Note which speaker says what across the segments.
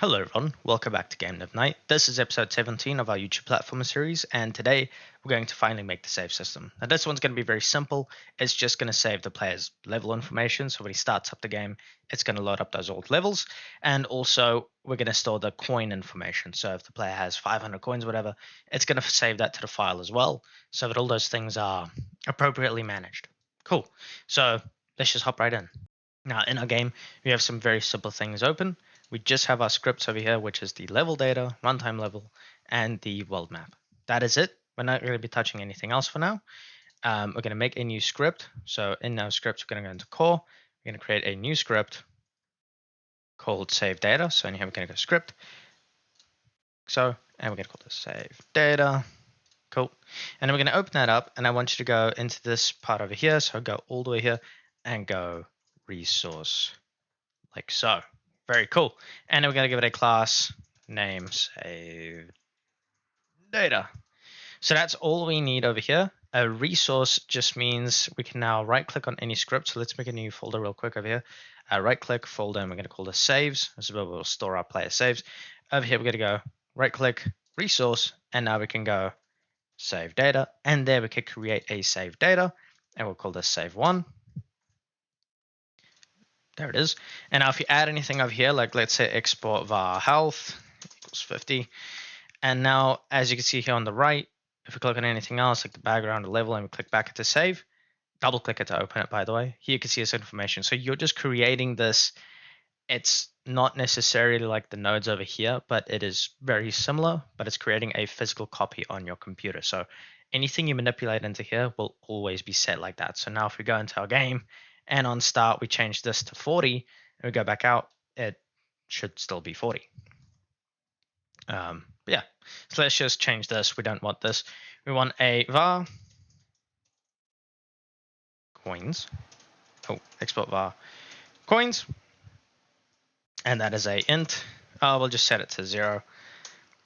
Speaker 1: Hello everyone, welcome back to Game Dev Night. This is episode 17 of our YouTube platformer series, and today we're going to finally make the save system. Now this one's going to be very simple. It's just going to save the player's level information, so when he starts up the game, it's going to load up those old levels, and also we're going to store the coin information. So if the player has 500 coins or whatever, it's going to save that to the file as well, so that all those things are appropriately managed. Cool, so let's just hop right in. Now in our game, we have some very simple things open. We just have our scripts over here, which is the level data, runtime level, and the world map. That is it. We're not going to be touching anything else for now. We're going to make a new script. So in our scripts, we're going to go into core. We're going to create a new script called save data. So in here, we're going to go script. And we're going to call this save data. Cool. And then we're going to open that up. And I want you to go into this part over here. So go all the way here and go resource like so. Very cool. And then we're going to give it a class name save data. So that's all we need over here. A resource just means we can now right click on any script. So let's make a new folder real quick over here. Right click folder, and we're going to call this saves. This is where we'll store our player saves. Over here, we're going to go right click resource, and now we can go save data. And there we can create a save data, and we'll call this save one. There it is. And now if you add anything over here, like let's say export var health equals 50. And now, as you can see here on the right, if we click on anything else, like the background or level, and we click back to save, double click it to open it, by the way, here you can see this information. So you're just creating this. It's not necessarily like the nodes over here, but it is very similar, but it's creating a physical copy on your computer. So anything you manipulate into here will always be set like that. So now if we go into our game, and on start, we change this to 40, and we go back out, it should still be 40. Yeah, so let's just change this. We don't want this. We want a var coins. Export var coins. And that is a int. We'll just set it to 0.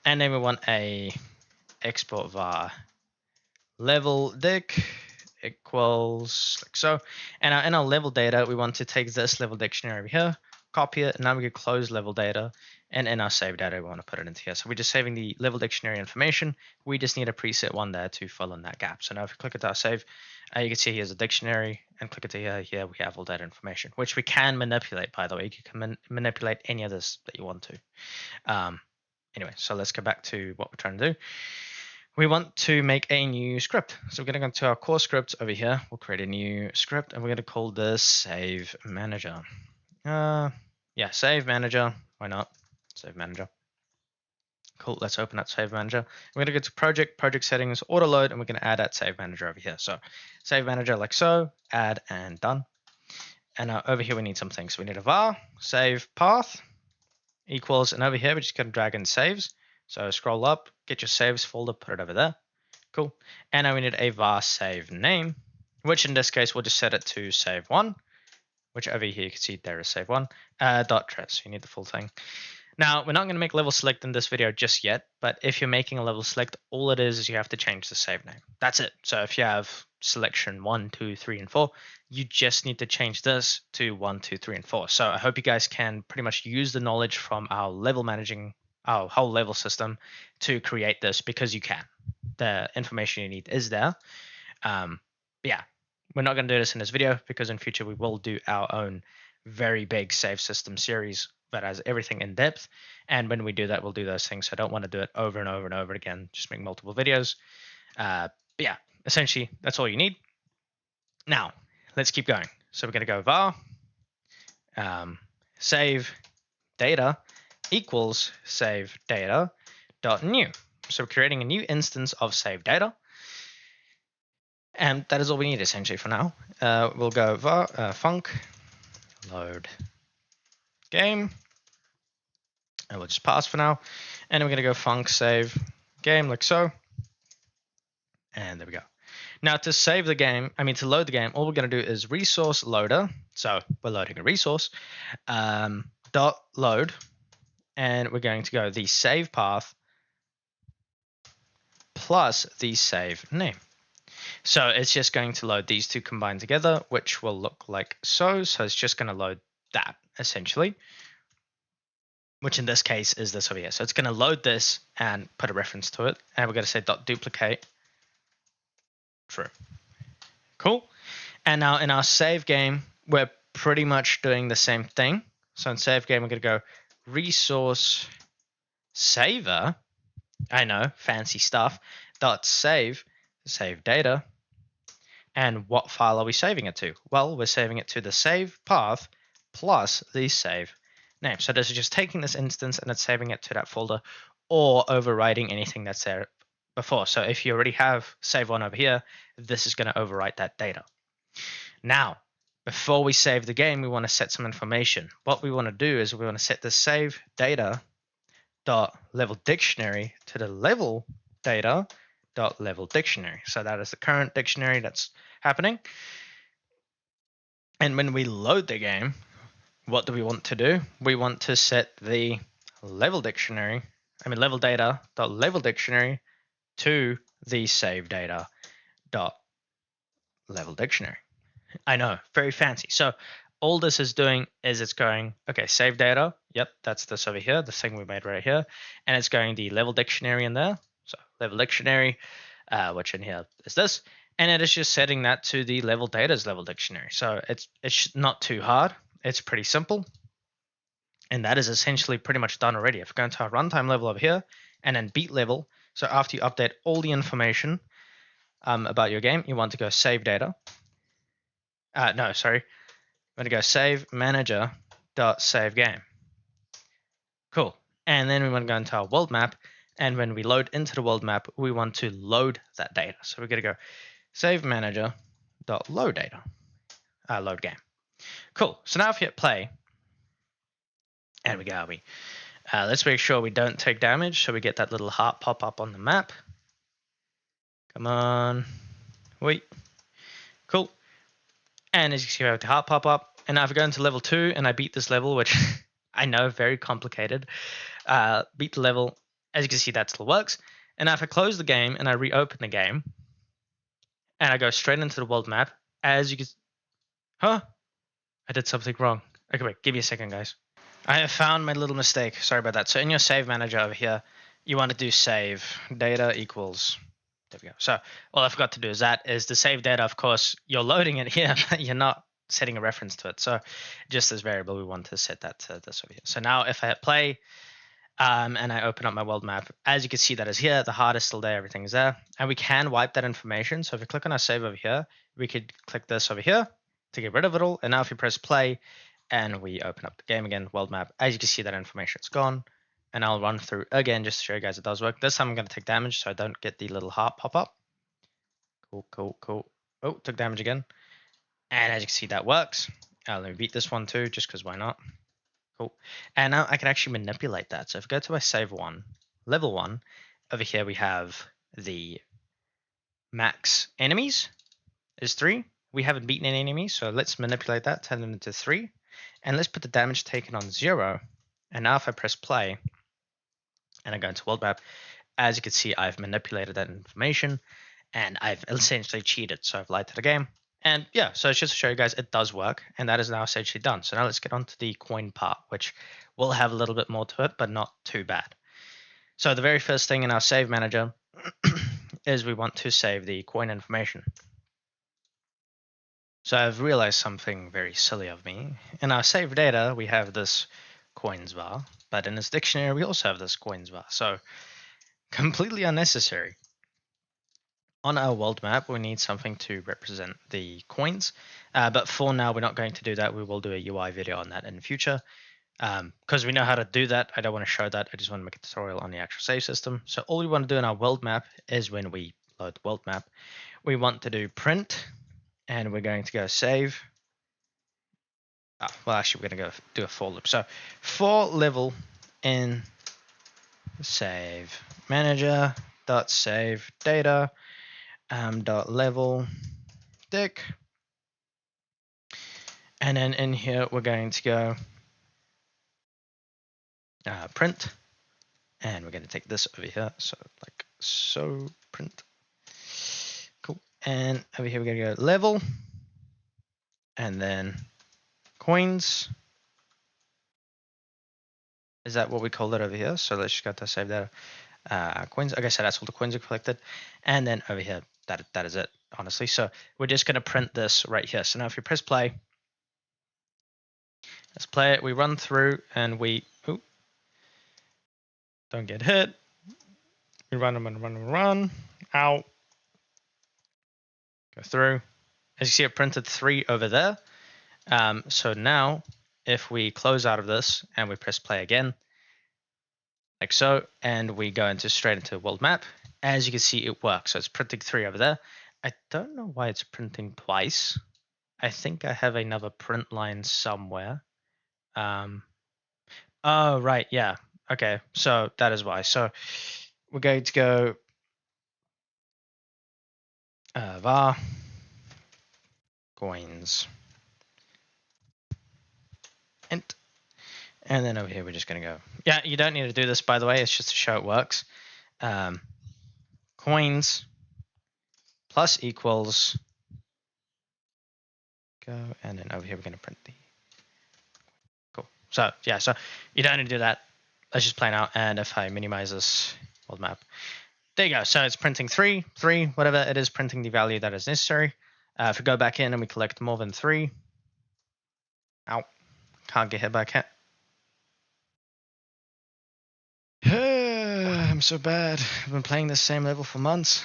Speaker 1: And then we want a export var level dic equals like so. And in our level data, we want to take this level dictionary over here, copy it, and now we can close level data. And in our save data, we want to put it into here. So we're just saving the level dictionary information. We just need a preset one there to fill in that gap. So now if we click at our save, you can see here's a dictionary, and click it here we have all that information, which we can manipulate, by the way. You can manipulate any of this that you want to. Anyway, so let's go back to what we're trying to do. We want to make a new script. So we're going to go to our core scripts over here. We'll create a new script, and we're going to call this save manager. Yeah, save manager. Why not? Save manager. Cool. Let's open that save manager. We're going to go to project settings, auto load, and we're going to add that save manager over here. So save manager like so, add and done. And over here we need some things. So we need a var save path equals, and over here we're just going to drag in saves. So scroll up, get your saves folder, put it over there. Cool. And now we need a var save name, which in this case we'll just set it to save one, which over here you can see there is save one, dot trace. You need the full thing. Now we're not going to make level select in this video just yet, but if you're making a level select, all it is you have to change the save name. That's it. So if you have selection 1, 2, 3, and 4, you just need to change this to 1, 2, 3, and 4. So I hope you guys can pretty much use the knowledge from our level managing, our whole level system to create this, because you can. The information you need is there. Yeah, we're not going to do this in this video, because in future we will do our own very big save system series that has everything in depth. And when we do that, we'll do those things. So I don't want to do it over and over and over again, just make multiple videos. But yeah, essentially that's all you need. Now let's keep going. So we're going to go var save data equals save data dot new. So we're creating a new instance of save data. And that is all we need essentially for now. We'll go var func load game, and we'll just pass for now. And we're going to go func save game like so. And there we go. Now to save the game, to load the game, all we're going to do is resource loader. So we're loading a resource dot load, and we're going to go the save path plus the save name. So it's just going to load these two combined together, which will look like so. So it's just going to load that essentially. which in this case is this over here. So it's going to load this and put a reference to it. And we're going to say dot duplicate true. Cool. And now in our save game, we're pretty much doing the same thing. So in save game, we're going to go resource saver. I know, fancy stuff. Dot save data. And what file are we saving it to? Well, we're saving it to the save path plus the save name. So this is just taking this instance and it's saving it to that folder or overriding anything that's there before. So if you already have save one over here, this is going to overwrite that data. Now, before we save the game, we want to set some information. What we want to do is we want to set the save data dot level dictionary to the level data dot level dictionary. So that is the current dictionary that's happening. And when we load the game, what do we want to do? We want to set the level data dot level dictionary to the save data dot level dictionary. I know, very fancy. So all this is doing is it's going, okay, save data. Yep, that's this over here, the thing we made right here. And it's going the level dictionary in there. So level dictionary, which in here is this. And it is just setting that to the level data's level dictionary. So it's not too hard. It's pretty simple. And that is essentially pretty much done already. If we go into our runtime level over here and then beat level. So after you update all the information about your game, you want to go save data. No, sorry. I'm going to go save manager dot save game. Cool. And then we want to go into our world map. And when we load into the world map, we want to load that data. So we're going to go save manager dot load data, load game. Cool. So now if you hit play, and we go, let's make sure we don't take damage. So we get that little heart pop up on the map. Come on. Wait. Cool. And as you can see, we have the heart pop up. And now if I go into level 2 and I beat this level, which I know, very complicated. Beat the level. As you can see, that still works. And now if I close the game and I reopen the game, and I go straight into the world map, as you can... Huh? I did something wrong. Okay, wait. Give me a second, guys. I have found my little mistake. Sorry about that. So in your save manager over here, you want to do save data equals... There we go. So all I forgot to do is the save data, of course, you're loading it here, but you're not setting a reference to it. So just this variable, we want to set that to this over here. So now if I hit play and I open up my world map, as you can see that is here, the heart is still there, everything is there. And we can wipe that information. So if we click on our save over here, we could click this over here to get rid of it all. And now if you press play and we open up the game again, world map, as you can see that information is gone. And I'll run through again just to show you guys it does work. This time I'm going to take damage so I don't get the little heart pop up. Cool. Oh, took damage again. And as you can see, that works. Let me beat this one too, just because why not? Cool. And now I can actually manipulate that. So if I go to my save one, level 1, over here we have the max enemies is 3. We haven't beaten any enemies, so let's manipulate that, turn them into 3. And let's put the damage taken on 0. And now if I press play, and I go into world map, as you can see, I've manipulated that information and I've essentially cheated. So I've lied to the game. And yeah, so it's just to show you guys it does work. And that is now essentially done. So now let's get on to the coin part, which will have a little bit more to it, but not too bad. So the very first thing in our save manager is we want to save the coin information. So I've realized something very silly of me. In our save data, we have this coins var, but in this dictionary we also have this coins var, so completely unnecessary. On our world map we need something to represent the coins, but for now we're not going to do that. We will do a UI video on that in the future because we know how to do that. I don't want to show that. I just want to make a tutorial on the actual save system. So all we want to do in our world map is when we load the world map, we want to do print, and we're going to go save. Well, actually, we're going to go do a for loop. So for level in save manager dot save data dot level dic, and then in here we're going to go print, and we're going to take this over here. So like so print. Cool. And over here we're going to go level, and then coins Is that what we call it over here? So let's just go to save data. Coins. Okay, so that's all the coins are collected. And then over here, that is it, honestly. So we're just going to print this right here. So now if you press play, let's play it. We run through and we don't get hit. We run. Out. Go through. As you see, it printed 3 over there. So now if we close out of this and we press play again, like so, and we go straight into world map, as you can see, it works. So it's printing 3 over there. I don't know why it's printing twice. I think I have another print line somewhere. Oh, right. Yeah. Okay. So that is why. So we're going to go var coins int. And then over here, we're just going to go. Yeah, you don't need to do this, by the way. It's just to show it works. Coins plus equals go. And then over here, we're going to print the. Cool. So yeah, so you don't need to do that. Let's just play out. And if I minimize this world map, there you go. So it's printing 3, whatever it is, printing the value that is necessary. If we go back in and we collect more than 3, ow, can't get hit by a cat. I'm so bad. I've been playing this same level for months.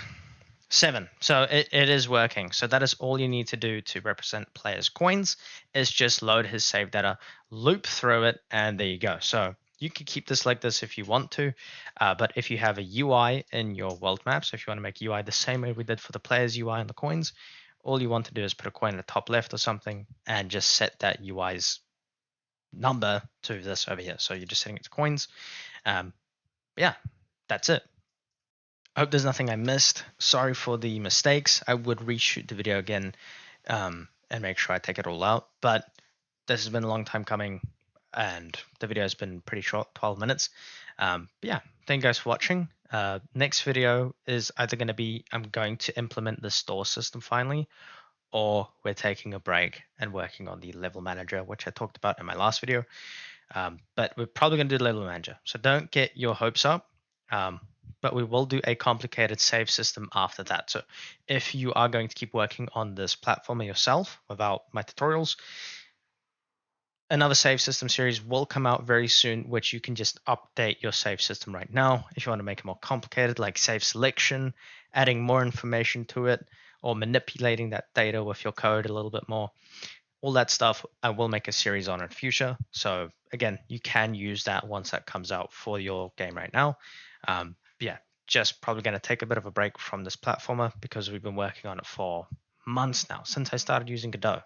Speaker 1: 7. So it is working. So that is all you need to do to represent players' coins, is just load his save data, loop through it, and there you go. So you can keep this like this if you want to, but if you have a UI in your world map, so if you want to make UI the same way we did for the players' UI and the coins, all you want to do is put a coin in the top left or something and just set that UI's number to this over here. So you're just setting it to coins. Yeah, that's it. I hope there's nothing I missed. Sorry for the mistakes. I would reshoot the video again and make sure I take it all out. But this has been a long time coming, and the video has been pretty short, 12 minutes. Yeah, thank you guys for watching. Next video is either going to be I'm going to implement the store system finally, or we're taking a break and working on the level manager, which I talked about in my last video. But we're probably going to do the level manager. So don't get your hopes up. But we will do a complicated save system after that. So if you are going to keep working on this platformer yourself without my tutorials, another save system series will come out very soon, which you can just update your save system right now. If you want to make it more complicated, like save selection, adding more information to it, or manipulating that data with your code a little bit more, all that stuff I will make a series on in future. So again, you can use that once that comes out for your game right now. Yeah, just probably going to take a bit of a break from this platformer because we've been working on it for months now, since I started using Godot,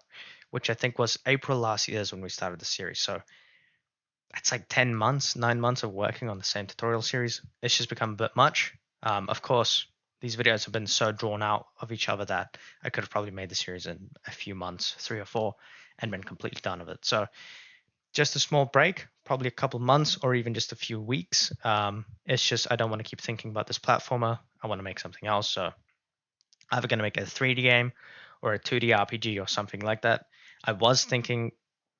Speaker 1: which I think was April last year is when we started the series. So that's like 10 months, 9 months of working on the same tutorial series. It's just become a bit much. Of course, these videos have been so drawn out of each other that I could have probably made the series in a few months, 3 or 4, and been completely done with it. So just a small break, probably a couple months or even just a few weeks. It's just I don't want to keep thinking about this platformer. I want to make something else. So either going to make a 3D game or a 2D RPG or something like that. I was thinking,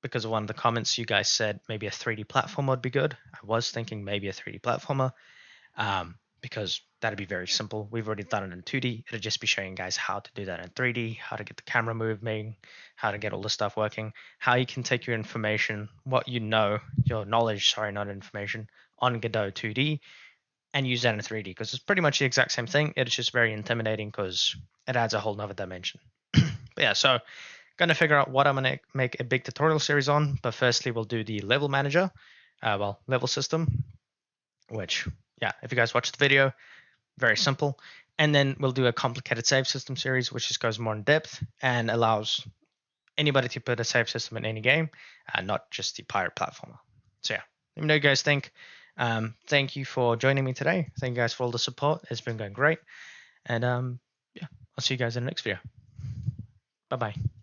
Speaker 1: because of one of the comments you guys said maybe a 3D platformer would be good. I was thinking maybe a 3D platformer because that'd be very simple. We've already done it in 2D. It'll just be showing you guys how to do that in 3D, how to get the camera moving, how to get all this stuff working, how you can take your information, what you know, your knowledge, sorry, not information, on Godot 2D and use that in 3D, because it's pretty much the exact same thing. It's just very intimidating because it adds a whole nother dimension. But yeah, so going to figure out what I'm going to make a big tutorial series on. But firstly, we'll do the level manager, level system, which, yeah, if you guys watch the video, very simple. And then we'll do a complicated save system series, which just goes more in depth and allows anybody to put a save system in any game, not just the pirate platformer. So yeah, let me know what you guys think. Thank you for joining me today. Thank you guys for all the support. It's been going great. And yeah, I'll see you guys in the next video. Bye-bye.